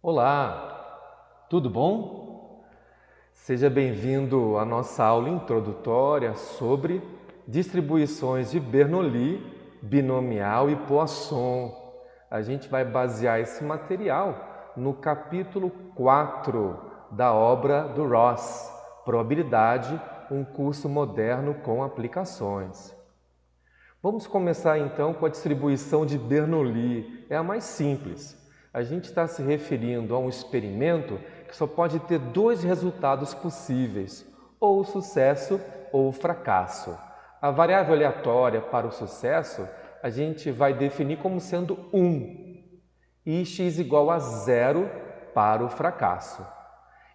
Olá, tudo bom? Seja bem-vindo à nossa aula introdutória sobre distribuições de Bernoulli, binomial e Poisson. A gente vai basear esse material no capítulo 4 da obra do Ross, Probabilidade, um curso moderno com aplicações. Vamos começar então com a distribuição de Bernoulli, é a mais simples. A gente está se referindo a um experimento que só pode ter dois resultados possíveis, ou o sucesso ou o fracasso. A variável aleatória para o sucesso a gente vai definir como sendo 1 e x igual a 0 para o fracasso.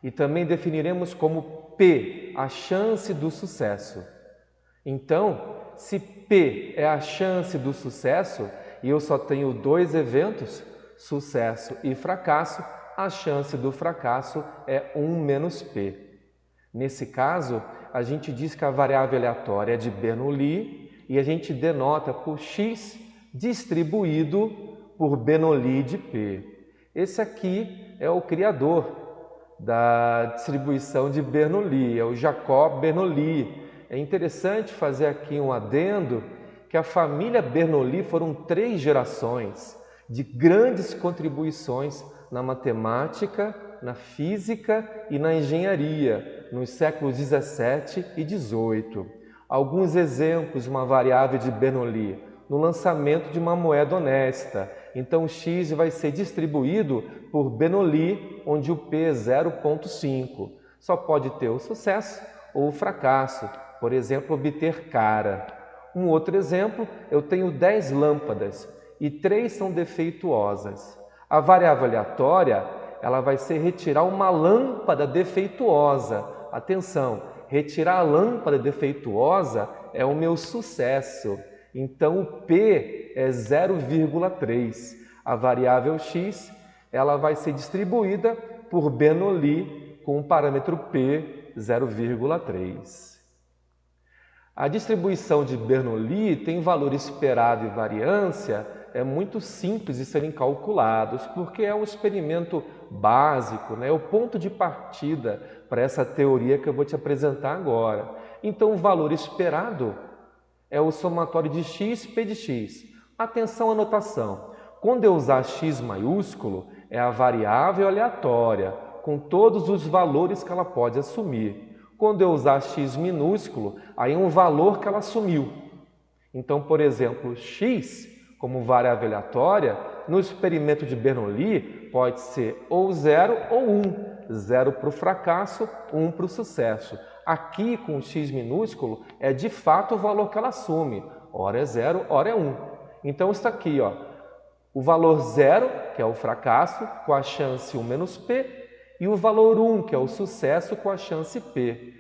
E também definiremos como P a chance do sucesso. Então, se P é a chance do sucesso e eu só tenho dois eventos, sucesso e fracasso, a chance do fracasso é 1 menos P. Nesse caso, a gente diz que a variável aleatória é de Bernoulli e a gente denota por x distribuído por Bernoulli de P. Esse aqui é o criador da distribuição de Bernoulli, é o Jacob Bernoulli. É interessante fazer aqui um adendo que a família Bernoulli foram 3 gerações de grandes contribuições na matemática, na física e na engenharia, nos séculos 17 e 18. Alguns exemplos de uma variável de Bernoulli no lançamento de uma moeda honesta. Então, o x vai ser distribuído por Bernoulli, onde o p é 0,5. Só pode ter o sucesso ou o fracasso, por exemplo, obter cara. Um outro exemplo, eu tenho 10 lâmpadas e 3 são defeituosas. A variável aleatória, ela vai ser retirar uma lâmpada defeituosa. Atenção, retirar a lâmpada defeituosa é o meu sucesso. Então, o P é 0,3. A variável x, ela vai ser distribuída por Bernoulli com o parâmetro P 0,3. A distribuição de Bernoulli tem valor esperado e variância, é muito simples de serem calculados, porque é um experimento básico, né? É o ponto de partida para essa teoria que eu vou te apresentar agora. Então, o valor esperado é o somatório de x, p de x. Atenção à notação. Quando eu usar x maiúsculo, é a variável aleatória, com todos os valores que ela pode assumir. Quando eu usar x minúsculo, aí é um valor que ela assumiu. Então, por exemplo, x, como variável aleatória, no experimento de Bernoulli, pode ser ou 0 ou 1. 0 para o fracasso, 1 para o sucesso. Aqui, com o x minúsculo, é de fato o valor que ela assume. Ora é 0, ora é 1. Então, está aqui, ó, o valor 0, que é o fracasso, com a chance 1 menos p, e o valor 1, que é o sucesso, com a chance p.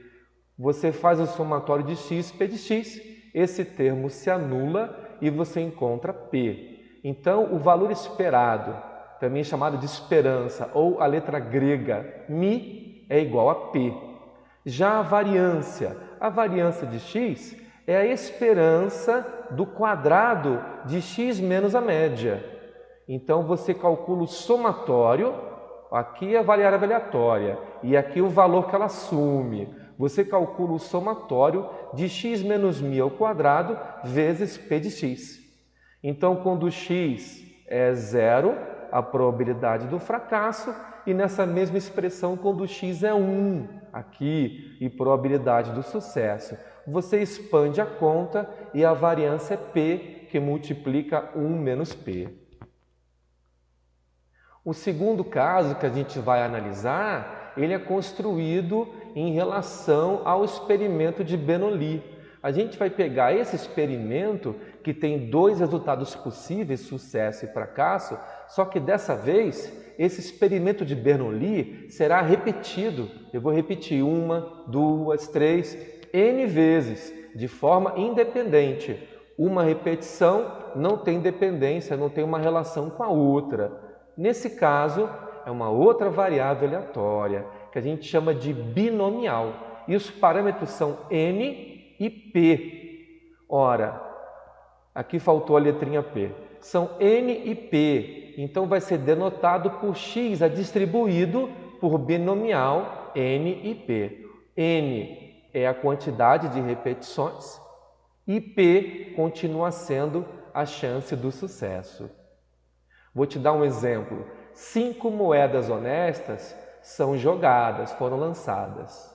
Você faz o somatório de x, p de x, esse termo se anula e você encontra p. Então, o valor esperado, também chamado de esperança, ou a letra grega mi, é igual a p. Já a variância de x é a esperança do quadrado de x menos a média. Então, você calcula o somatório, aqui é a variável aleatória, e aqui o valor que ela assume. Você calcula o somatório de x menos μ ao quadrado vezes p de x. Então, quando x é 0, a probabilidade do fracasso, e nessa mesma expressão, quando x é 1, aqui, e probabilidade do sucesso. Você expande a conta e a variância é p, que multiplica 1 menos p. O segundo caso que a gente vai analisar, ele é construído em relação ao experimento de Bernoulli. A gente vai pegar esse experimento que tem 2 resultados possíveis, sucesso e fracasso, só que dessa vez, esse experimento de Bernoulli será repetido. Eu vou repetir 1, 2, 3, n vezes, de forma independente. Uma repetição não tem dependência, não tem uma relação com a outra. Nesse caso, é uma outra variável aleatória, que a gente chama de binomial. E os parâmetros são n e p. Ora, aqui faltou a letrinha p. São n e p. então vai ser denotado por x distribuído por binomial n e p. N é a quantidade de repetições e p continua sendo a chance do sucesso. Vou te dar um exemplo. 5 moedas honestas são jogadas, foram lançadas.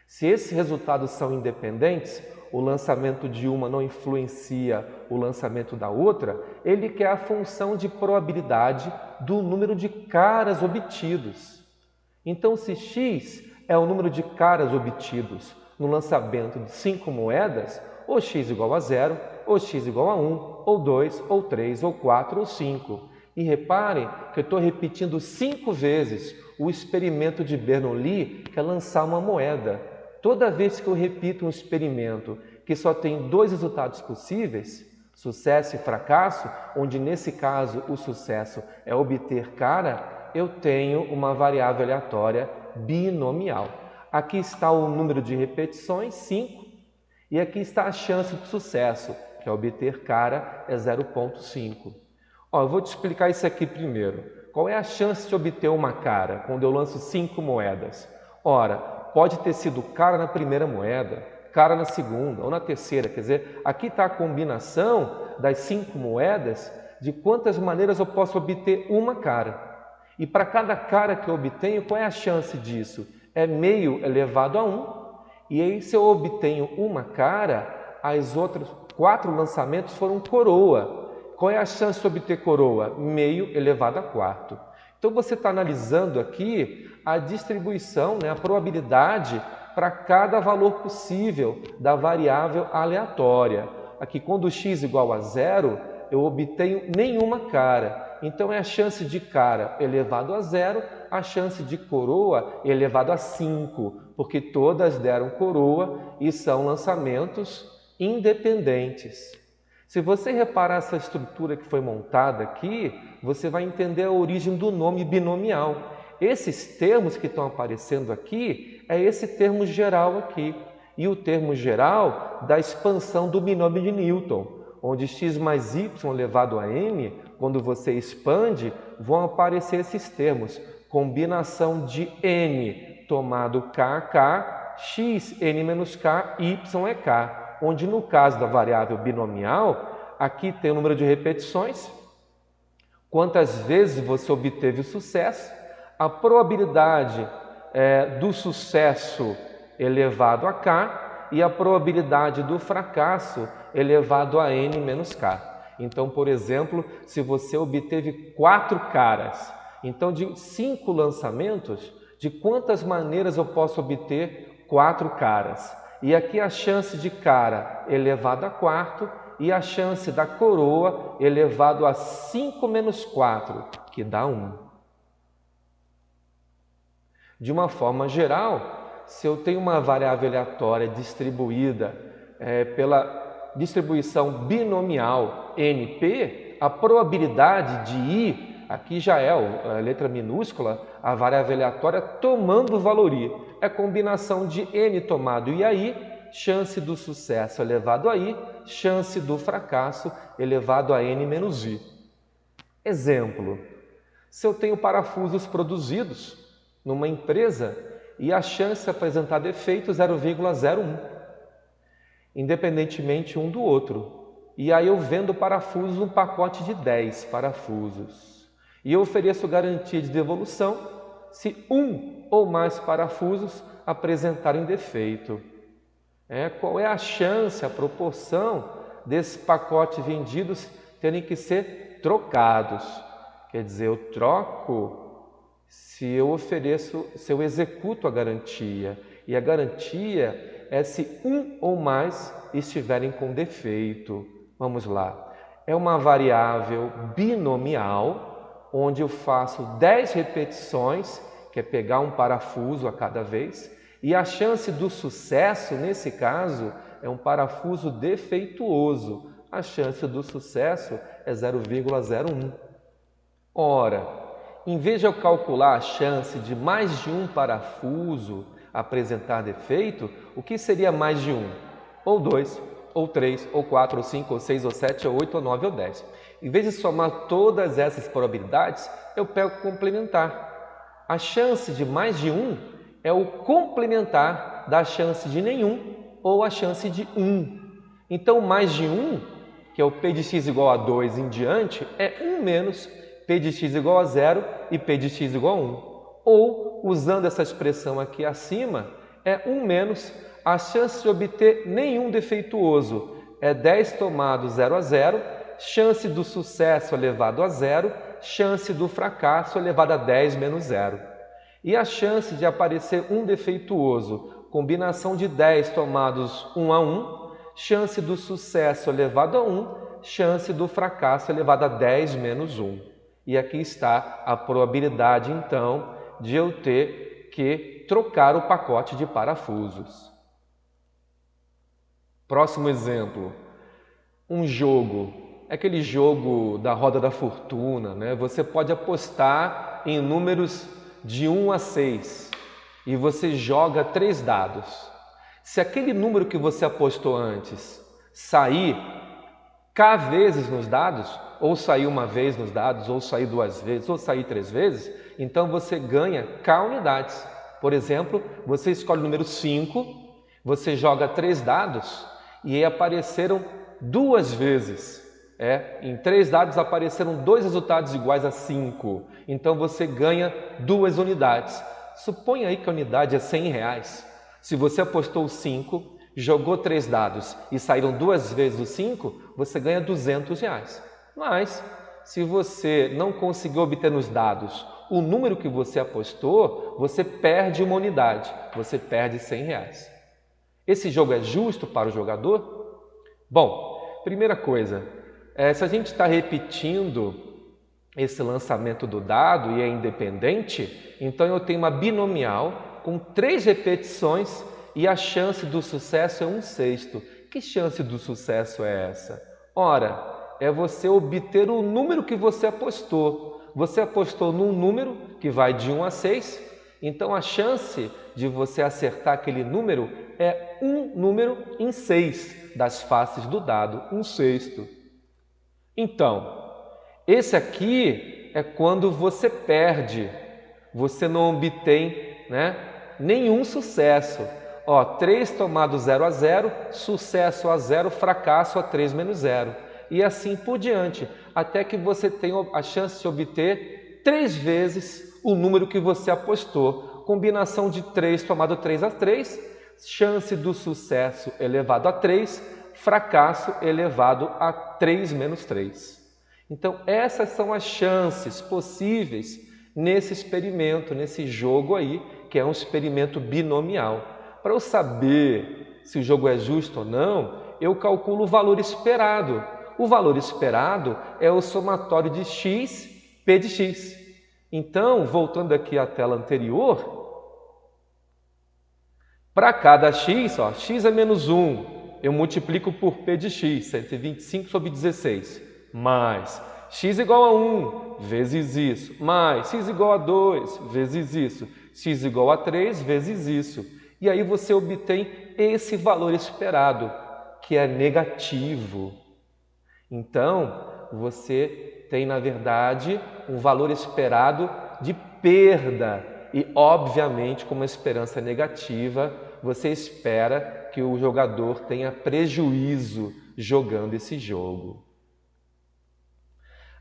Se esses resultados são independentes, o lançamento de uma não influencia o lançamento da outra, ele quer a função de probabilidade do número de caras obtidos. Então, se x é o número de caras obtidos no lançamento de 5 moedas, ou x igual a 0, ou x igual a 1, ou 2, ou 3, ou 4, ou 5. E reparem que eu estou repetindo 5 vezes o experimento de Bernoulli, que é lançar uma moeda. Toda vez que eu repito um experimento que só tem 2 resultados possíveis, sucesso e fracasso, onde nesse caso o sucesso é obter cara, eu tenho uma variável aleatória binomial. Aqui está o número de repetições, 5, e aqui está a chance de sucesso, que é obter cara, é 0,5. Eu vou te explicar isso aqui primeiro. Qual é a chance de obter uma cara quando eu lanço 5 moedas? Ora, pode ter sido cara na primeira moeda, cara na segunda ou na terceira. Quer dizer, aqui está a combinação das 5 moedas de quantas maneiras eu posso obter uma cara. E para cada cara que eu obtenho, qual é a chance disso? É meio elevado a 1. E aí, se eu obtenho uma cara, as outras 4 lançamentos foram coroa. Qual é a chance de obter coroa? Meio elevado a 4. Então, você está analisando aqui a distribuição, a probabilidade para cada valor possível da variável aleatória. Aqui, quando x igual a 0, eu obtenho nenhuma cara. Então, é a chance de cara elevado a 0, a chance de coroa elevado a 5, porque todas deram coroa e são lançamentos independentes. Se você reparar essa estrutura que foi montada aqui, você vai entender a origem do nome binomial. Esses termos que estão aparecendo aqui, é esse termo geral aqui. E o termo geral da expansão do binômio de Newton, onde x mais y elevado a n, quando você expande, vão aparecer esses termos. Combinação de n tomado k, x, n menos k, y é k. Onde no caso da variável binomial, aqui tem o número de repetições, quantas vezes você obteve o sucesso, a probabilidade do sucesso elevado a k e a probabilidade do fracasso elevado a n menos k. Então, por exemplo, se você obteve 4 caras, então de 5 lançamentos, de quantas maneiras eu posso obter 4 caras? E aqui a chance de cara elevado a 4 e a chance da coroa elevado a 5 menos 4, que dá 1. De uma forma geral, se eu tenho uma variável aleatória distribuída pela distribuição binomial NP, a probabilidade de I, aqui já é a letra minúscula, a variável aleatória tomando o valor I. É a combinação de N tomado IAI, chance do sucesso elevado a I, chance do fracasso elevado a N menos I. Exemplo, se eu tenho parafusos produzidos numa empresa e a chance de apresentar defeito 0,01, independentemente um do outro. E aí eu vendo parafusos, um pacote de 10 parafusos. E eu ofereço garantia de devolução se um ou mais parafusos apresentarem defeito. Qual é a chance, a proporção desses pacotes vendidos terem que ser trocados? Quer dizer, eu troco se eu executo a garantia. E a garantia é se um ou mais estiverem com defeito. Vamos lá. É uma variável binomial, onde eu faço 10 repetições, que é pegar um parafuso a cada vez, e a chance do sucesso, nesse caso, é um parafuso defeituoso. A chance do sucesso é 0,01. Ora, em vez de eu calcular a chance de mais de um parafuso apresentar defeito, o que seria mais de um? Ou 2, ou 3, ou 4, ou 5, ou 6, ou 7, ou 8, ou 9, ou 10. Em vez de somar todas essas probabilidades, eu pego o complementar. A chance de mais de 1 é o complementar da chance de nenhum ou a chance de 1. Então, mais de 1, que é o p de x igual a 2 em diante, é 1 menos p de x igual a 0 e p de x igual a 1. Ou, usando essa expressão aqui acima, é 1 menos a chance de obter nenhum defeituoso. É 10 tomado 0 a 0, chance do sucesso elevado a 0, chance do fracasso elevado a 10 menos 0. E a chance de aparecer um defeituoso, combinação de 10 tomados 1 a 1, chance do sucesso elevado a 1, chance do fracasso elevado a 10 menos 1. E aqui está a probabilidade, então, de eu ter que trocar o pacote de parafusos. Próximo exemplo, um jogo. É aquele jogo da roda da fortuna, né? Você pode apostar em números de 1 a 6 e você joga 3 dados. Se aquele número que você apostou antes sair K vezes nos dados, ou sair uma vez nos dados, ou sair 2 vezes, ou sair 3 vezes, então você ganha K unidades. Por exemplo, você escolhe o número 5, você joga 3 dados e aí apareceram 2 vezes. Em 3 dados apareceram 2 resultados iguais a 5. Então você ganha 2 unidades. Suponha aí que a unidade é R$100. Se você apostou 5, jogou 3 dados e saíram 2 vezes o 5, você ganha R$200. Mas, se você não conseguiu obter nos dados o número que você apostou, você perde uma unidade, você perde R$100. Esse jogo é justo para o jogador? Bom, primeira coisa, se a gente está repetindo esse lançamento do dado e é independente, então eu tenho uma binomial com 3 repetições e a chance do sucesso é 1/6. Que chance do sucesso é essa? Ora, é você obter o número que você apostou. Você apostou num número que vai de 1 a 6, então a chance de você acertar aquele número é um número em 6 das faces do dado, 1/6. Então, esse aqui é quando você perde, você não obtém, nenhum sucesso. 3 tomado 0 a 0, sucesso a 0, fracasso a 3 menos 0. E assim por diante, até que você tenha a chance de obter 3 vezes o número que você apostou. Combinação de 3 tomado 3 a 3, chance do sucesso elevado a 3, fracasso elevado a 3 menos 3. Então, essas são as chances possíveis nesse experimento, nesse jogo aí, que é um experimento binomial. Para eu saber se o jogo é justo ou não, eu calculo o valor esperado. O valor esperado é o somatório de x, p de x. Então, voltando aqui à tela anterior, para cada x, x é menos 1, eu multiplico por p de x, 125 sobre 16, mais x igual a 1 vezes isso, mais x igual a 2 vezes isso, x igual a 3 vezes isso. E aí você obtém esse valor esperado, que é negativo. Então, você tem, na verdade, um valor esperado de perda. E, obviamente, com uma esperança negativa, você espera que o jogador tenha prejuízo jogando esse jogo.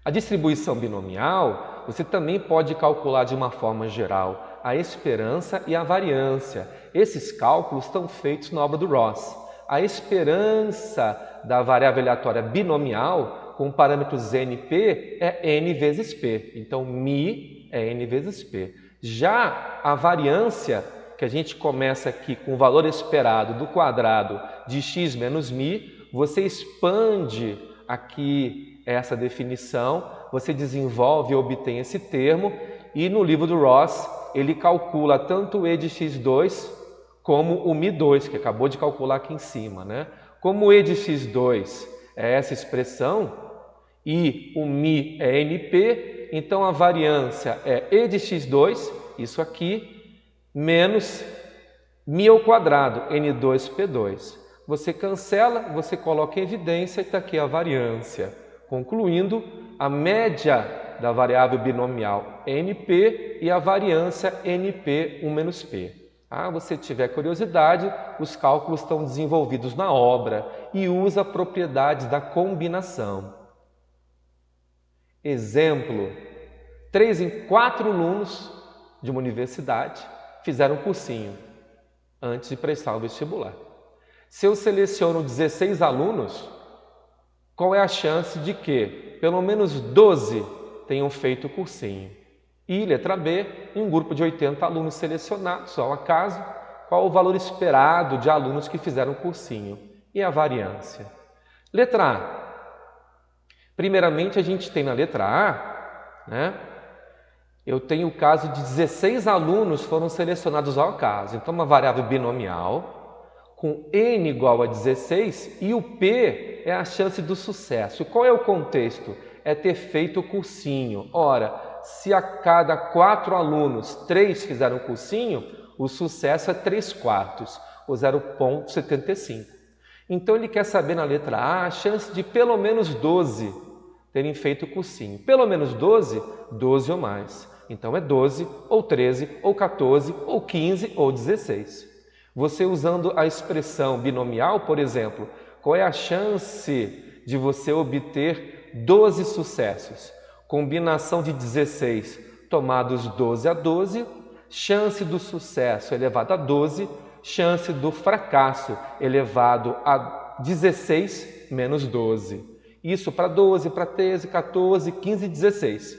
A distribuição binomial, você também pode calcular de uma forma geral a esperança e a variância. Esses cálculos estão feitos na obra do Ross. A esperança da variável aleatória binomial com parâmetros NP é n vezes p. Então, μ é n vezes p. Já a variância, que a gente começa aqui com o valor esperado do quadrado de x menos μ, você expande aqui essa definição, você desenvolve e obtém esse termo, e no livro do Ross ele calcula tanto o e de x2 como o μ2, que acabou de calcular aqui em cima, Como o e de x2 é essa expressão e o μ é np, então a variância é e de x2, isso aqui, menos μ ao quadrado, n2p2. Você cancela, você coloca em evidência e está aqui a variância. concluindo a média da variável binomial NP e a variância NP 1 menos P. Se você tiver curiosidade, os cálculos estão desenvolvidos na obra e usa propriedades da combinação. Exemplo, 3 em 4 alunos de uma universidade fizeram um cursinho antes de prestar o vestibular. Se eu seleciono 16 alunos, qual é a chance de que pelo menos 12 tenham feito o cursinho? E, letra B, em um grupo de 80 alunos selecionados, ao acaso, qual o valor esperado de alunos que fizeram o cursinho? E a variância? Letra A. Primeiramente, a gente tem na letra A, eu tenho o caso de 16 alunos foram selecionados ao acaso. Então, uma variável binomial com n igual a 16 e o P é a chance do sucesso. Qual é o contexto? É ter feito o cursinho. Ora, se a cada 4 alunos 3 fizeram o cursinho, o sucesso é 3/4, ou 0,75. Então, ele quer saber na letra A a chance de pelo menos 12 terem feito o cursinho. Pelo menos 12, 12 ou mais. Então, é 12, ou 13, ou 14, ou 15, ou 16. Você usando a expressão binomial, por exemplo, qual é a chance de você obter 12 sucessos? Combinação de 16 tomados 12 a 12, chance do sucesso elevado a 12, chance do fracasso elevado a 16 menos 12. Isso para 12, para 13, 14, 15 e 16.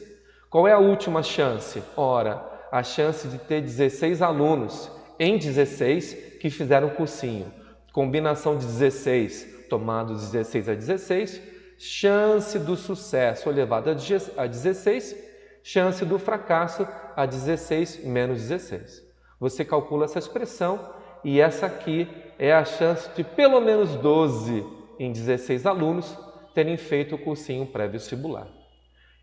Qual é a última chance? Ora, a chance de ter 16 alunos em 16 que fizeram o cursinho. Combinação de 16 tomado 16 a 16, chance do sucesso elevado a 16, chance do fracasso a 16 menos 16. Você calcula essa expressão e essa aqui é a chance de pelo menos 12 em 16 alunos terem feito o cursinho pré-vestibular.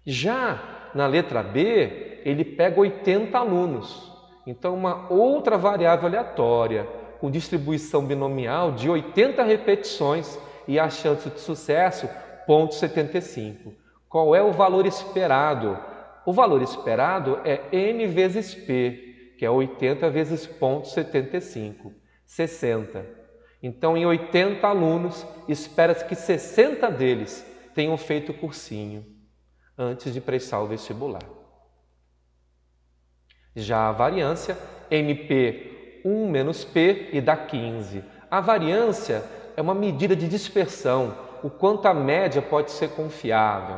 Já na letra B, ele pega 80 alunos. Então, uma outra variável aleatória com distribuição binomial de 80 repetições e a chance de sucesso 0,75. Qual é o valor esperado? O valor esperado é n vezes P, que é 80 vezes 0,75, 60. Então, em 80 alunos, espera-se que 60 deles tenham feito o cursinho antes de prestar o vestibular. Já a variância, NP 1 menos P e dá 15. A variância é uma medida de dispersão, o quanto a média pode ser confiável,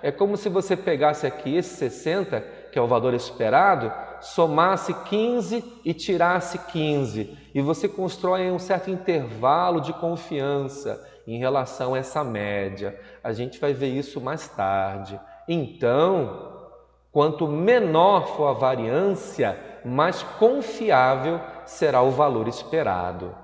É como se você pegasse aqui esse 60, que é o valor esperado, somasse 15 e tirasse 15. E você constrói um certo intervalo de confiança em relação a essa média. A gente vai ver isso mais tarde. Então, quanto menor for a variância, mais confiável será o valor esperado.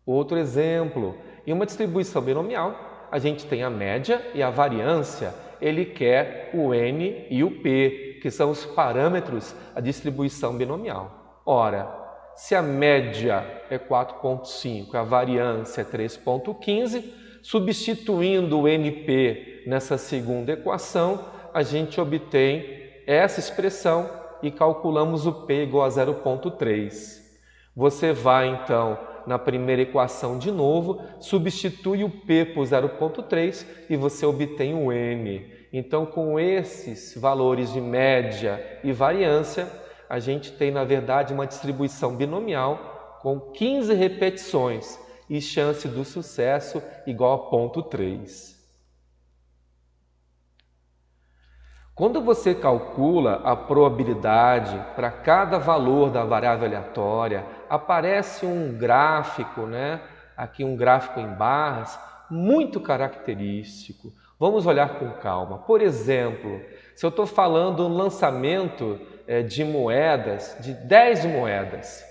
Outro exemplo, em uma distribuição binomial, a gente tem a média e a variância. Ele quer o n e o p, que são os parâmetros da distribuição binomial. Ora, se a média é 4,5 e a variância é 3,15, substituindo o NP nessa segunda equação, a gente obtém essa expressão e calculamos o P igual a 0,3. Você vai, então, na primeira equação de novo, substitui o P por 0,3 e você obtém o N. Então, com esses valores de média e variância, a gente tem, na verdade, uma distribuição binomial com 15 repetições e chance do sucesso igual a 0,3. Quando você calcula a probabilidade para cada valor da variável aleatória, aparece um gráfico, Aqui um gráfico em barras, muito característico. Vamos olhar com calma. Por exemplo, se eu estou falando um lançamento de moedas, de 10 moedas,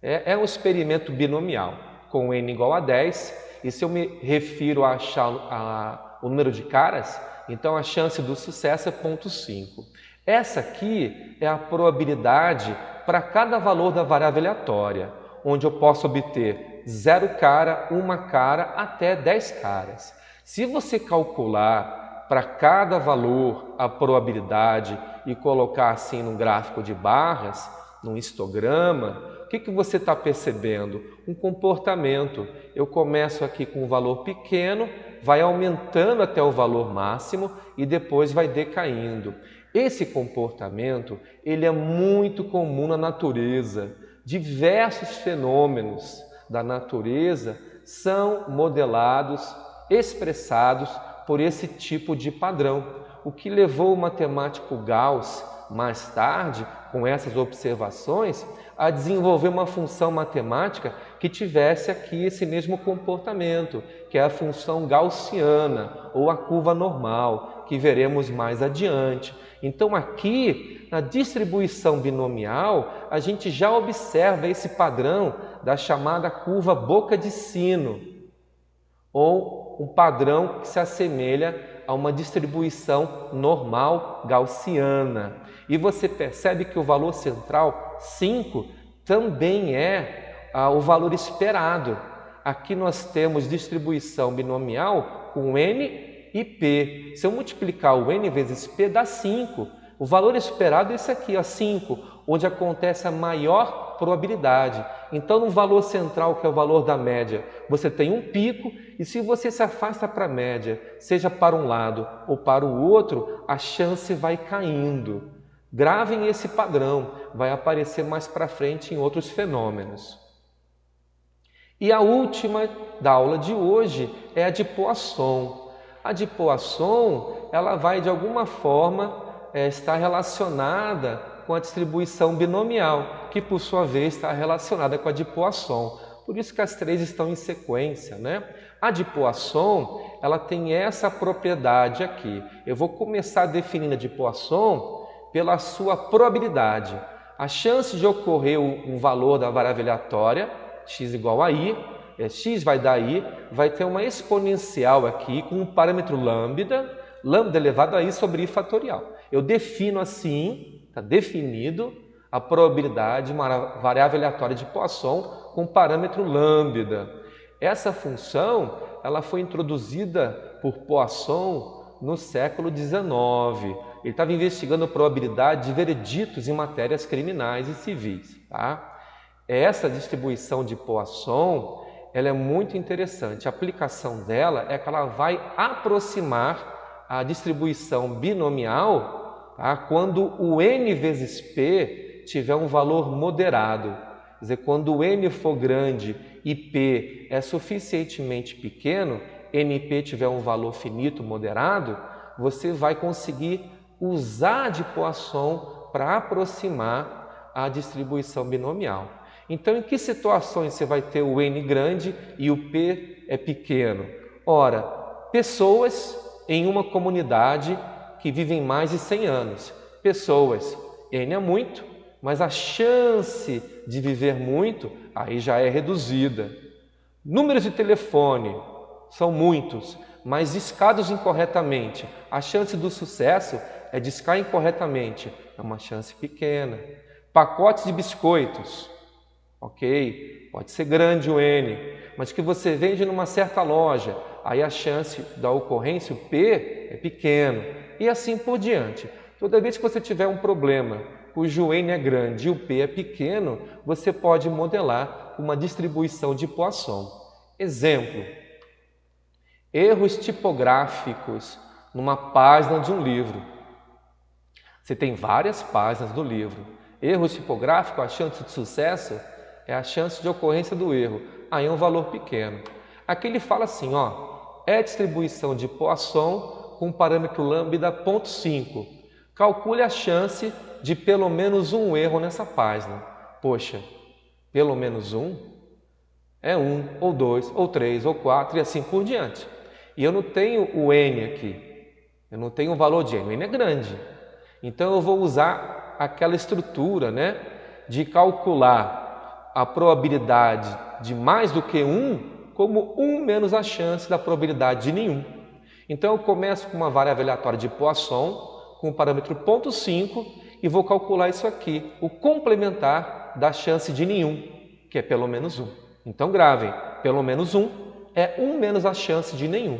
é um experimento binomial, com n igual a 10, e se eu me refiro a achar o número de caras, então a chance do sucesso é 0,5. Essa aqui é a probabilidade para cada valor da variável aleatória, onde eu posso obter 0 cara, 1 cara, até 10 caras. Se você calcular para cada valor a probabilidade e colocar assim num gráfico de barras, num histograma, o que você está percebendo? Um comportamento. Eu começo aqui com um valor pequeno, vai aumentando até o valor máximo e depois vai decaindo. Esse comportamento ele é muito comum na natureza. Diversos fenômenos da natureza são modelados, expressados por esse tipo de padrão, o que levou o matemático Gauss, mais tarde, com essas observações, a desenvolver uma função matemática que tivesse aqui esse mesmo comportamento, que é a função gaussiana ou a curva normal, que veremos mais adiante. Então aqui, na distribuição binomial, a gente já observa esse padrão da chamada curva boca de sino, ou um padrão que se assemelha a uma distribuição normal gaussiana. E você percebe que o valor central, 5, também é o valor esperado. Aqui nós temos distribuição binomial com n e p. Se eu multiplicar o n vezes p, dá 5. O valor esperado é esse aqui, 5, onde acontece a maior probabilidade. Então, no valor central, que é o valor da média, você tem um pico, e se você se afasta para a média, seja para um lado ou para o outro, a chance vai caindo. Gravem esse padrão, vai aparecer mais para frente em outros fenômenos. E a última da aula de hoje é a de Poisson. A de Poisson, ela vai de alguma forma estar relacionada com a distribuição binomial, que por sua vez está relacionada com a de Poisson. Por isso que as três estão em sequência, né? A de Poisson, ela tem essa propriedade aqui. Eu vou começar definindo a de Poisson pela sua probabilidade. A chance de ocorrer um valor da variável aleatória, x igual a i, x vai dar i, vai ter uma exponencial aqui com um parâmetro lambda, lambda elevado a i sobre i fatorial. Eu defino assim, está definido, a probabilidade de uma variável aleatória de Poisson com parâmetro lambda. Essa função ela foi introduzida por Poisson no século XIX. Ele estava investigando a probabilidade de vereditos em matérias criminais e civis. Tá? Essa distribuição de Poisson ela é muito interessante. A aplicação dela é que ela vai aproximar a distribuição binomial, tá? Quando o n vezes p tiver um valor moderado. Quer dizer, quando o n for grande e p é suficientemente pequeno, np tiver um valor finito moderado, você vai conseguir usar de Poisson para aproximar a distribuição binomial. Então, em que situações você vai ter o n grande e o p é pequeno? Ora, pessoas em uma comunidade que vivem mais de 100 anos. Pessoas, n é muito, mas a chance de viver muito aí já é reduzida. Números de telefone são muitos, mas discados incorretamente. A chance do sucesso é discar incorretamente, é uma chance pequena. Pacotes de biscoitos, ok, pode ser grande o n, mas que você vende numa certa loja, aí a chance da ocorrência, o p, é pequeno, e assim por diante. Toda vez que você tiver um problema cujo n é grande e o p é pequeno, você pode modelar uma distribuição de Poisson. Exemplo, erros tipográficos numa página de um livro. Você tem várias páginas do livro. Erros tipográficos, a chance de sucesso é a chance de ocorrência do erro. Aí é um valor pequeno. Aqui ele fala assim, ó, é distribuição de Poisson com parâmetro lambda 0,5. Calcule a chance de pelo menos um erro nessa página. Poxa, pelo menos um? É 1, ou 2, ou 3, ou 4 e assim por diante. E eu não tenho o n aqui. Eu não tenho o valor de n. O n é grande. Então eu vou usar aquela estrutura, né, de calcular a probabilidade de mais do que 1 como 1 menos a chance da probabilidade de nenhum. Então eu começo com uma variável aleatória de Poisson com o parâmetro 0,5 e vou calcular isso aqui, o complementar da chance de nenhum, que é pelo menos 1. Então gravem, pelo menos 1 é 1 menos a chance de nenhum.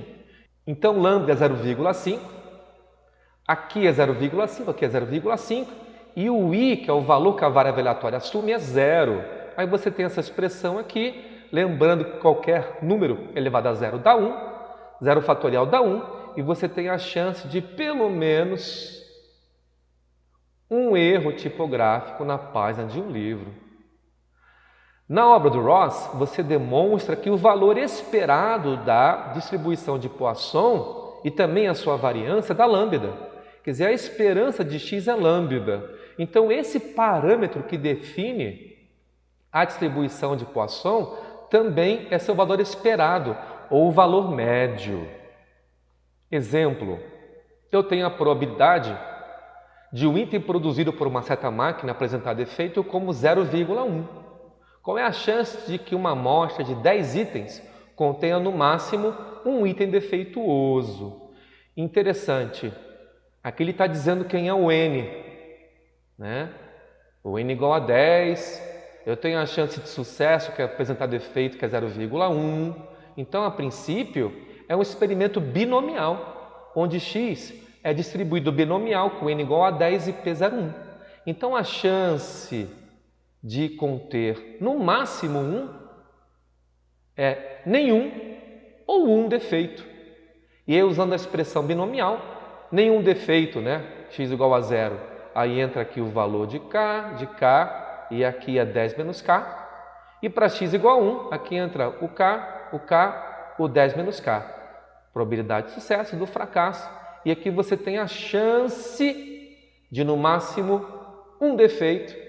Então, lambda é 0,5, aqui é 0,5, aqui é 0,5, e o i, que é o valor que a variável aleatória assume, é 0. Aí você tem essa expressão aqui, lembrando que qualquer número elevado a 0 dá 1, 0 fatorial dá 1, e você tem a chance de pelo menos um erro tipográfico na página de um livro. Na obra do Ross, você demonstra que o valor esperado da distribuição de Poisson e também a sua variância é da lambda. Quer dizer, a esperança de x é lambda. Então, esse parâmetro que define a distribuição de Poisson também é seu valor esperado, ou o valor médio. Exemplo, eu tenho a probabilidade de um item produzido por uma certa máquina apresentar defeito como 0,1. Qual é a chance de que uma amostra de 10 itens contenha no máximo um item defeituoso? Interessante, aqui ele está dizendo quem é o n, né? O n igual a 10, eu tenho a chance de sucesso, que é apresentar defeito, que é 0,1. Então, a princípio, é um experimento binomial, onde x é distribuído binomial com n igual a 10 e p 0,1. Então, a chance de conter no máximo 1 é nenhum ou um defeito. E aí, usando a expressão binomial, nenhum defeito, né? X igual a 0. Aí entra aqui o valor de k, e aqui é 10 menos k. E para x igual a 1, aqui entra o k, o 10 menos k. Probabilidade de sucesso, do fracasso. E aqui você tem a chance de, no máximo, um defeito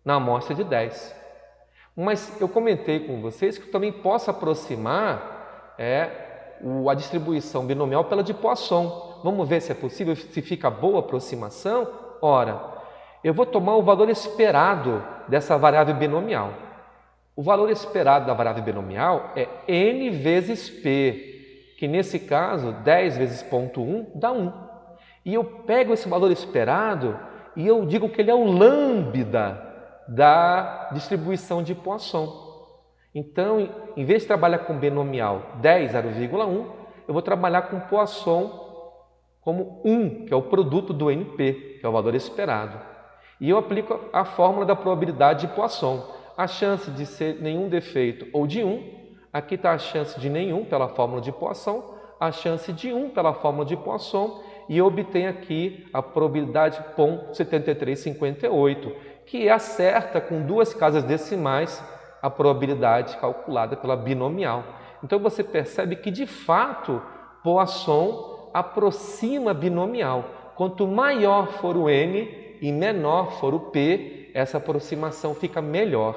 na amostra de 10. Mas eu comentei com vocês que eu também posso aproximar a distribuição binomial pela de Poisson. Vamos ver se é possível, se fica boa a aproximação? Ora, eu vou tomar o valor esperado dessa variável binomial. O valor esperado da variável binomial é n vezes p, que nesse caso, 10 vezes 0,1 dá 1. E eu pego esse valor esperado e eu digo que ele é o lambda da distribuição de Poisson. Então, em vez de trabalhar com binomial 10, 0,1, eu vou trabalhar com Poisson como 1, que é o produto do NP, que é o valor esperado. E eu aplico a fórmula da probabilidade de Poisson. A chance de ser nenhum defeito ou de 1, aqui está a chance de nenhum pela fórmula de Poisson, a chance de 1 pela fórmula de Poisson, e eu obtenho aqui a probabilidade 0,7358, que acerta com 2 casas decimais a probabilidade calculada pela binomial. Então você percebe que, de fato, Poisson aproxima a binomial. Quanto maior for o n e menor for o p, essa aproximação fica melhor.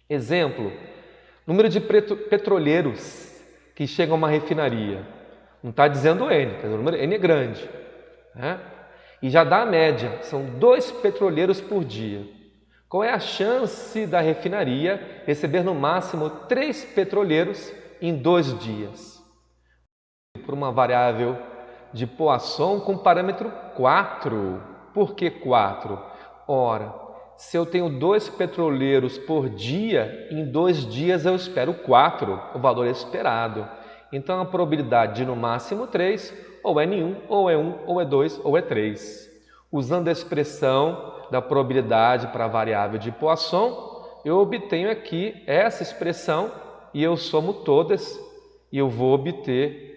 Exemplo, número de petroleiros que chegam a uma refinaria. Não está dizendo n, o número n é grande, né? E já dá a média, são 2 petroleiros por dia. Qual é a chance da refinaria receber no máximo 3 petroleiros em 2 dias? Por uma variável de Poisson com parâmetro 4. Por que 4? Ora, se eu tenho 2 petroleiros por dia, em 2 dias eu espero 4, o valor esperado. Então a probabilidade de no máximo 3, ou é nenhum, ou é 1, ou é 2, ou é 3. Usando a expressão da probabilidade para a variável de Poisson, eu obtenho aqui essa expressão e eu somo todas e eu vou obter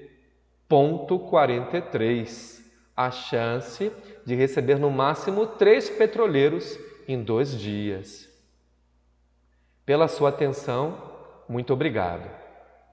0,43, a chance de receber no máximo 3 petroleiros em 2 dias. Pela sua atenção, muito obrigado.